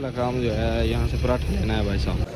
काम जो है यहाँ से पराठा लेना है भाई साहब।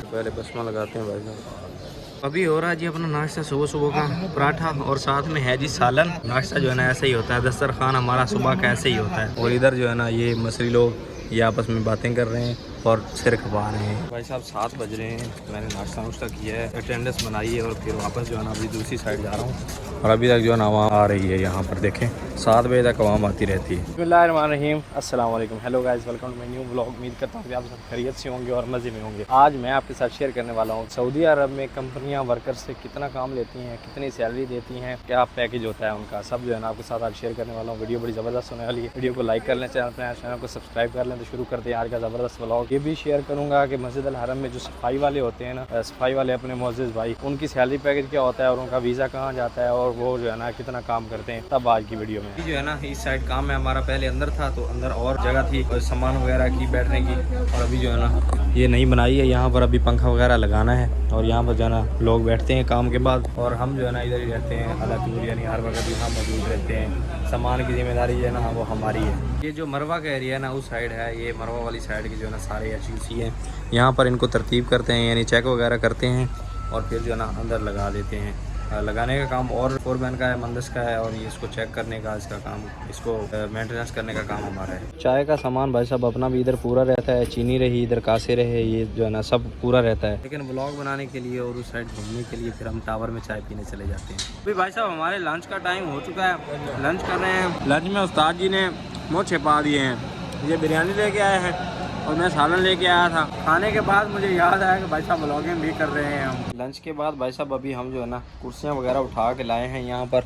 पहले बसमा लगाते हैं भाई साहब। अभी हो रहा है जी अपना नाश्ता सुबह सुबह का पराठा और साथ में है जी सालन। नाश्ता जो है ना ऐसे ही होता है, दस्तरखान हमारा सुबह का ऐसे ही होता है। और इधर जो है ना ये मसरी लोग ये आपस में बातें कर रहे हैं और सिर खपा रहे हैं। भाई साहब 7 बज रहे हैं, मैंने नाश्ता नुश्ता किया है, अटेंडेंस बनाई है और फिर वापस जो है ना अभी दूसरी साइड जा रहा हूँ। और अभी तक जो है ना आवाम आ रही है यहाँ पर, देखें 7 बजे तक आवाम आती रहती है। बिस्मिल्लाहिर्रहमानिर्रहीम, अस्सलाम वालेकुम, hello guys, welcome to my new vlog. उम्मीद करता हूँ कि आप सब खैरियत से होंगे और मज़े में होंगे। आज मैं आपके साथ शेयर करने वाला हूँ सऊदी अरब में कंपनियाँ वर्कर से कितना काम लेती हैं, कितनी सैलरी देती हैं, क्या पैकेज होता है उनका, सब जो है ना आपके साथ आज शेयर करने वाला हूँ। वीडियो बड़ी ज़बरदस्त होने वाली है। वीडियो को लाइक कर लें, चैनल को सब्सक्राइब कर लें। तो शुरू करते हैं आज का ज़बरदस्त व्लॉग। ये भी शेयर करूँगा कि मस्जिद अल हरम में जो सफाई वाले होते हैं ना, सफाई वाले अपने मोअज़्ज़िज़ भाई, उनकी सैलरी पैकेज क्या होता है और उनका वीज़ा कहाँ जाता है और वो जो है ना कितना काम करते हैं, तब आज की वीडियो में। जो है ना इस साइड काम है हमारा, पहले अंदर था तो अंदर और जगह थी और सामान वगैरह की बैठने की, और अभी जो है ना ये नहीं बनाई है। यहाँ पर अभी पंखा वगैरह लगाना है और यहाँ पर जो है ना लोग बैठते हैं काम के बाद, और हम जो है ना इधर ही रहते हैं हालांकि, यानी हर वक्त यहाँ मौजूद रहते हैं। सामान की जिम्मेदारी जो है ना वो हमारी है। ये जो मरवा का एरिया है ना उस साइड है, ये मरवा वाली साइड की जो है ना सारे HUC हैं। यहाँ पर इनको तरतीब करते हैं, यानी चेक वगैरह करते हैं और फिर जो है ना अंदर लगा देते हैं। लगाने का काम और फोरमैन का है, मंदस का है, और ये इसको चेक करने का इसका काम, इसको मेंटेनेंस करने का काम हमारा है। चाय का सामान भाई साहब अपना भी इधर पूरा रहता है, चीनी रही, इधर कासे रहे, ये जो है ना सब पूरा रहता है। लेकिन व्लॉग बनाने के लिए और उस साइड घूमने के लिए फिर हम टावर में चाय पीने चले जाते हैं। अभी भाई साहब हमारे लंच का टाइम हो चुका है, लंच कर रहे हैं। लंच में उस्ताद जी ने मुँह छिपा दिए हैं। ये बिरयानी लेके आए हैं और मैं सालन लेके आया था। खाने के बाद मुझे याद आया कि भाई साहब व्लॉगिंग भी कर रहे हैं हम। लंच के बाद भाई साहब अभी हम जो है ना कुर्सियाँ वगैरह उठा के लाए हैं यहाँ पर।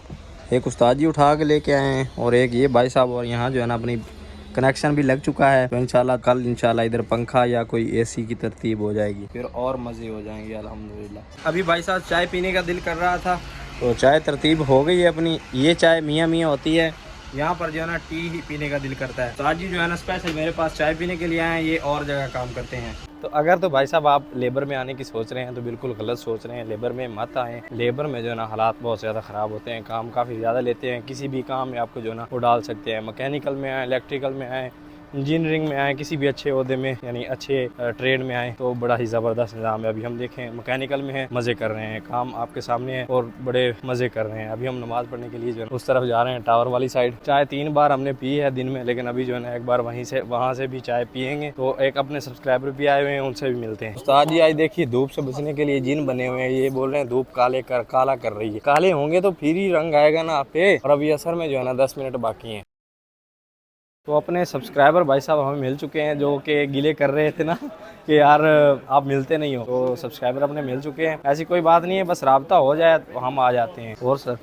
एक उस्ताद जी उठा के लेके आए हैं और एक ये भाई साहब, और यहाँ जो है ना अपनी कनेक्शन भी लग चुका है। तो इंशाल्लाह कल इंशाल्लाह इधर पंखा या कोई AC की तरतीब हो जाएगी, फिर और मज़े हो जाएंगे अल्हम्दुलिल्लाह। अभी भाई साहब चाय पीने का दिल कर रहा था तो चाय तरतीब हो गई है अपनी। ये चाय मियाँ मियाँ होती है, यहाँ पर जो है ना टी ही पीने का दिल करता है। तो आज जी जो है ना स्पेशल मेरे पास चाय पीने के लिए आए हैं, ये और जगह काम करते हैं। तो अगर तो भाई साहब आप लेबर में आने की सोच रहे हैं तो बिल्कुल गलत सोच रहे हैं। लेबर में मत आएँ। लेबर में जो है ना हालात बहुत ज़्यादा ख़राब होते हैं, काम काफ़ी ज़्यादा लेते हैं। किसी भी काम में आपको जो है ना वो डाल सकते हैं। मैकेनिकल में आए, इलेक्ट्रिकल में आए, इंजीनियरिंग में आए, किसी भी अच्छे ओहदे में यानी अच्छे ट्रेड में आए तो बड़ा ही ज़बरदस्त निज़ाम है। अभी हम देखें मैकेनिकल में है, मज़े कर रहे हैं, काम आपके सामने है और बड़े मज़े कर रहे हैं। अभी हम नमाज़ पढ़ने के लिए जो है उस तरफ जा रहे हैं, टावर वाली साइड। चाय 3 बार हमने पी है दिन में, लेकिन अभी जो है ना एक बार वहाँ से भी चाय पियेंगे। तो एक अपने सब्सक्राइबर भी आए हुए हैं, उनसे भी मिलते हैं। उस्ताद जी आज देखिए धूप से बचने के लिए जिन बने हुए हैं। ये बोल रहे हैं धूप काला कर रही है। काले होंगे तो फिर ही रंग आएगा ना आप पे। और अभी असर में जो है ना 10 मिनट बाकी हैं। तो अपने सब्सक्राइबर भाई साहब हमें मिल चुके हैं, जो कि गिले कर रहे थे ना कि यार आप मिलते नहीं हो। तो सब्सक्राइबर अपने मिल चुके हैं, ऐसी कोई बात नहीं है, बस राब्ता हो जाए तो हम आ जाते हैं। और सर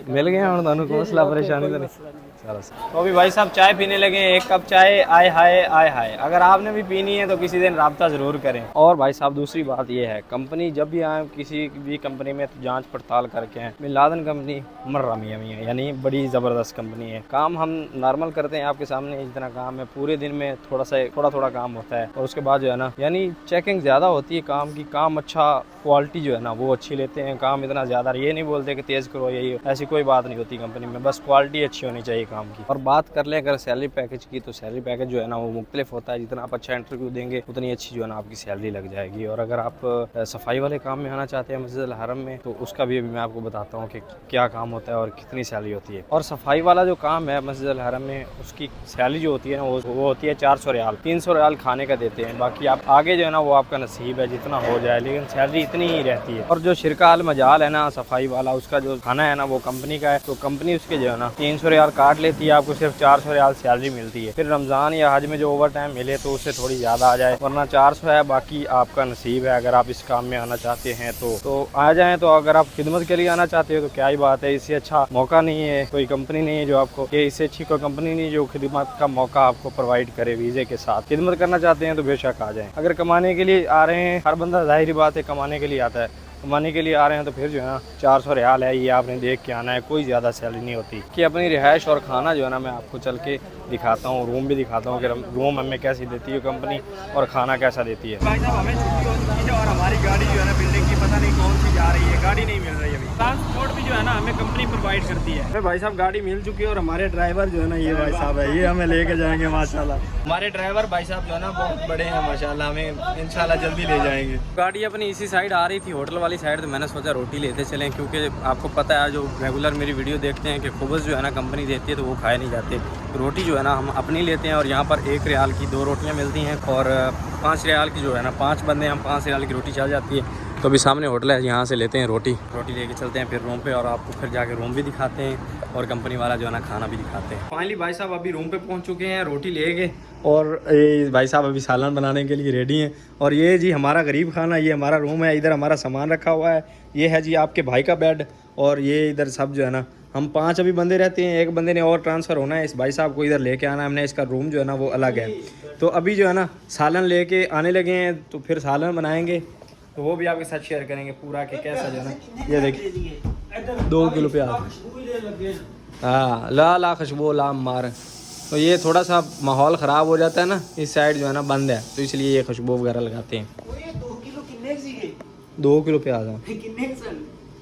मिल गए हैं दोनों को, मसला परेशानी तो नहीं। तो अभी भाई साहब चाय पीने लगे, एक कप चाय। आए हाय, अगर आपने भी पीनी है तो किसी दिन राब्ता ज़रूर करें। और भाई साहब दूसरी बात ये है, कंपनी जब भी आए किसी भी कंपनी में तो जांच पड़ताल करके आए। बिन लादेन कंपनी मर्रा मियां मियां, यानी बड़ी ज़बरदस्त कंपनी है। काम हम नॉर्मल करते हैं आपके सामने, जितना काम है पूरे दिन में थोड़ा काम होता है। और उसके बाद जो है ना यानी चेकिंग ज़्यादा होती है काम की। काम अच्छा, क्वालिटी जो है ना वो अच्छी लेते हैं। काम इतना ज़्यादा ये नहीं बोलते कि तेज़ करो, यही ऐसी कोई बात नहीं होती कंपनी में, बस क्वालिटी अच्छी होनी चाहिए काम की। और बात कर ले अगर सैलरी पैकेज की, तो सैलरी पैकेज जो है ना वो मुख्तलिफ होता है। जितना आप अच्छा इंटरव्यू देंगे उतनी अच्छी जो है ना आपकी सैलरी लग जाएगी। और अगर आप सफाई वाले काम में आना चाहते हैं मस्जिद अल हरम में, तो उसका भी मैं आपको बताता हूँ कि क्या काम होता है और कितनी सैलरी होती है। और सफाई वाला जो काम है मस्जिद अल हरम में, उसकी सैलरी जो होती है ना वो होती है 400 रियाल। 300 रियाल खाने का देते हैं, बाकी आप आगे जो है ना वो आपका नसीब है, जितना हो जाए, लेकिन सैलरी इतनी ही रहती है। और जो शिरका अल मजाल है ना सफाई वाला, उसका जो खाना है ना वो कंपनी का है, तो कंपनी उसके जो है ना 300 रियाल काट लेती है, आपको सिर्फ 400 रियाल सैलरी मिलती है। फिर रमज़ान या हज में जो ओवर टाइम मिले तो उससे थोड़ी ज़्यादा आ जाए, वरना 400 है, बाकी आपका नसीब है। अगर आप इस काम में आना चाहते हैं तो आ जाएं। तो अगर आप खिदमत के लिए आना चाहते हो तो क्या ही बात है, इससे अच्छा मौका नहीं है, कोई कंपनी नहीं है जो आपको, ये इससे अच्छी कोई कंपनी नहीं जो खिदमत का मौका आपको प्रोवाइड करे वीज़े के साथ। खिदमत करना चाहते हैं तो बेशक आ जाएँ। अगर कमाने के लिए आ रहे हैं, हर बंदा जाहिर बात है कमाने के लिए आता है, कमाने के लिए आ रहे हैं तो फिर जो है ना 400 रियाल है, ये आपने देख के आना है, कोई ज़्यादा सैलरी नहीं होती। कि अपनी रिहाइश और खाना जो है ना मैं आपको चल के दिखाता हूँ, रूम भी दिखाता हूँ कि रूम हमें कैसी देती है कंपनी और खाना कैसा देती है। भाई साहब हमें छुट्टी हो चुकी है और हमारी गाड़ी जो है ना बिल्डिंग की पता नहीं कौन सी जा रही है, गाड़ी नहीं मिल रही अभी। ट्रांसपोर्ट भी जो है ना हमें कंपनी प्रोवाइड करती है। हमें भाई साहब गाड़ी मिल चुकी है और हमारे ड्राइवर जो है ना ये भाई साहब है, ये हमें लेके जाएंगे माशाल्लाह। हमारे ड्राइवर भाई साहब जो है ना बहुत बड़े हैं माशाल्लाह, हमें इंशाल्लाह जल्दी ले जाएंगे। गाड़ी अपनी इसी साइड आ रही थी, होटल वाली साइड, तो मैंने सोचा रोटी लेते चलें, क्योंकि आपको पता है जो रेगुलर मेरी वीडियो देखते हैं कि खुबस जो है ना कंपनी देती है तो वो खाए नहीं जाते। तो रोटी जो है ना हम अपनी लेते हैं और यहाँ पर 1 रियाल की 2 रोटियाँ मिलती हैं और 5 रियाल की जो है ना 5 बंदे हम 5 रियाल की रोटी चल जाती है। तो अभी सामने होटल है, यहाँ से लेते हैं रोटी लेके चलते हैं फिर रूम पे और आपको फिर जाके रूम भी दिखाते हैं और कंपनी वाला जो है ना खाना भी दिखाते हैं। फाइनली भाई साहब अभी रूम पे पहुँच चुके हैं, रोटी ले गए और ये भाई साहब अभी सालन बनाने के लिए रेडी हैं। और ये जी हमारा गरीब खाना, ये हमारा रूम है, इधर हमारा सामान रखा हुआ है, ये है जी आपके भाई का बेड और ये इधर सब जो है ना हम 5 अभी बंदे रहते हैं, एक बंदे ने और ट्रांसफ़र होना है, इस भाई साहब को इधर लेके आना है हमने, इसका रूम जो है ना वो अलग है। तो अभी जो है ना सालन लेके आने लगे हैं, तो फिर सालन बनाएंगे तो वो भी आपके साथ शेयर करेंगे पूरा कि कैसा जो है ना। ये देखिए 2 किलो प्याज, हाँ ला खुशबू ला मार। तो ये थोड़ा सा माहौल ख़राब हो जाता है ना, इस साइड जो है ना बंद है, तो इसलिए ये खुशबू वगैरह लगाते हैं। 2 किलो प्याज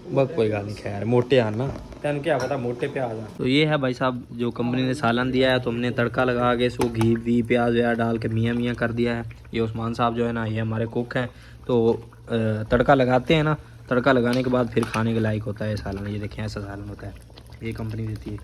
बस कोई गल नहीं, खैर मोटे आना तेन क्या पता मोटे प्याज आ। तो ये है भाई साहब जो कंपनी ने सालन दिया है, तो हमने तड़का लगा के इसको घी प्याज वगैरह डाल के मियाँ कर दिया है। ये उस्मान साहब जो है ना ये हमारे कुक हैं, तो तड़का लगाते हैं ना, तड़का लगाने के बाद फिर खाने के लायक होता है सालन। ये देखें ऐसा सालन होता है, ये कंपनी देती है।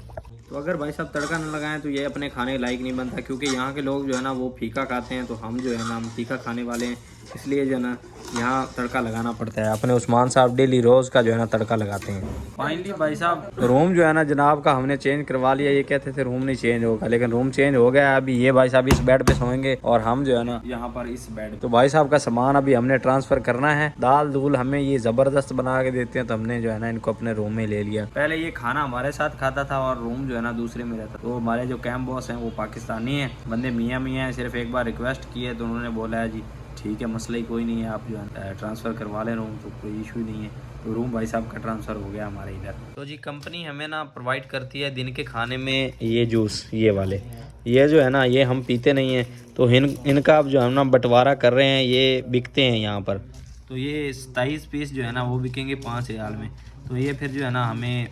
तो अगर भाई साहब तड़का न लगाएं तो ये अपने खाने के लायक नहीं बनता, क्योंकि यहाँ के लोग जो है ना वो फीका खाते हैं, तो हम जो है ना हम तीखा खाने वाले हैं, इसलिए जो है ना यहाँ तड़का लगाना पड़ता है। अपने उस्मान साहब डेली रोज़ का जो है ना तड़का लगाते हैं। फाइनली भाई साहब रूम जो है ना जनाब का हमने चेंज करवा लिया, ये कहते थे रूम नहीं चेंज होगा, लेकिन रूम चेंज हो गया। अभी ये भाई साहब इस बेड पे सोएंगे और हम जो है ना यहाँ पर इस बेड। तो भाई साहब का सामान अभी हमने ट्रांसफ़र करना है, दाल दूल हमें ये ज़बरदस्त बना के देते हैं, तो हमने जो है ना इनको अपने रूम में ले लिया। पहले ये खाना हमारे साथ खाता था और रूम जो है ना दूसरे में रहता। तो हमारे जो कैंप बॉस हैं वो पाकिस्तानी हैं, बंदे मियाँ हैं, सिर्फ एक बार रिक्वेस्ट की है तो उन्होंने बोला है जी ठीक है मसला ही कोई नहीं है, आप जो है ट्रांसफ़र करवा लें रूम, तो कोई इशू नहीं है। तो रूम भाई साहब का ट्रांसफ़र हो गया हमारे इधर। तो जी कंपनी हमें ना प्रोवाइड करती है दिन के खाने में ये जूस, ये वाले, ये जो है ना ये हम पीते नहीं हैं, तो इनका अब जो हम ना बंटवारा कर रहे हैं, ये बिकते हैं यहाँ पर। तो ये 27 पीस जो है ना वो बिकेंगे 5 रियाल में। तो ये फिर जो है ना हमें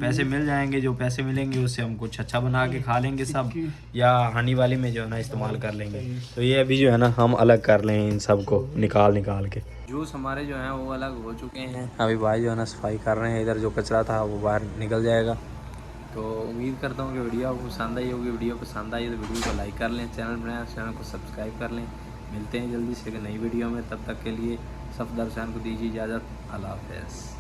पैसे मिल जाएंगे, जो पैसे मिलेंगे उससे हम कुछ अच्छा बना के खा लेंगे सब, या हांडी वाली में जो है ना इस्तेमाल कर लेंगे। तो ये अभी जो है ना हम अलग कर लें इन सब को निकाल के। जूस हमारे जो है वो अलग हो चुके हैं, अभी भाई जो है ना सफाई कर रहे हैं, इधर जो कचरा था वो बाहर निकल जाएगा। तो उम्मीद करता हूँ कि वीडियो आपको पसंद आई होगी। वीडियो पसंद आई तो वीडियो को लाइक कर लें, चैनल को सब्सक्राइब कर लें। मिलते हैं जल्दी से एक नई वीडियो में, तब तक के लिए सफदर हुसैन को दीजिए इजाज़त। अल्लाह हाफ़िज़।